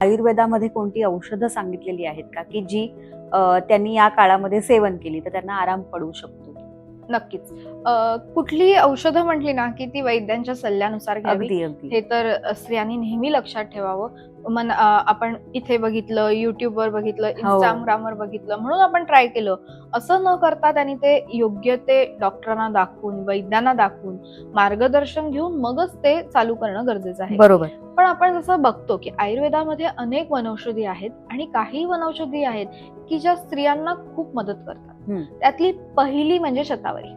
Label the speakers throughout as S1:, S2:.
S1: आयुर्वेदामध्ये कोणती औषधं सांगितलेली आहेत का की जी त्यांनी या काळामध्ये सेवन केली तर त्यांना आराम पडू शकतो?
S2: नक्कीच. कुठलीही औषधं म्हटली ना, की ती वैद्यांच्या सल्ल्यानुसार घ्यावी.
S1: अगदी अगदी.
S2: हे तर स्त्रियांनी नेहमी लक्षात ठेवावं. आपण इथे बघितलं, YouTubeवर बघितलं,
S1: हो.
S2: Instagramवर बघितलं म्हणून आपण ट्राय केलं. असं न करता त्यांनी ते योग्य ते डॉक्टरांना दाखवून, वैद्यांना दाखवून, मार्गदर्शन घेऊन मगच ते चालू करणं गरजेचं आहे.
S1: बरोबर.
S2: पण आपण जसं बघतो, की आयुर्वेदामध्ये अनेक वनौषधी आहेत आणि काही वनौषधी आहेत, की ज्या स्त्रियांना खूप मदत करतात. त्यातली पहिली म्हणजे शतावरी.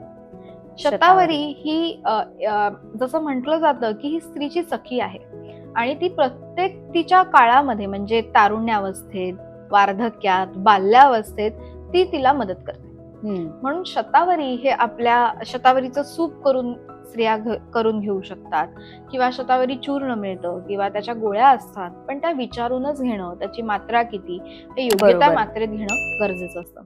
S2: शतावरी ही जसं म्हटलं जातं, की ही स्त्रीची सखी आहे आणि ती प्रत्येक तिच्या काळामध्ये म्हणजे तारुण्यावस्थेत, वार्धक्यात, बाल्यावस्थेत ती तिला मदत करते. म्हणून शतावरी हे आपल्या शतावरीचं सूप करून स्त्रिया करून घेऊ शकतात किंवा शतावरी चूर्ण मिळतं किंवा त्याच्या गोळ्या असतात, पण त्या विचारूनच घेणं, त्याची मात्रा किती हे योग्य त्या
S1: बरोबर.
S2: मात्रेत घेणं गरजेचं असतं.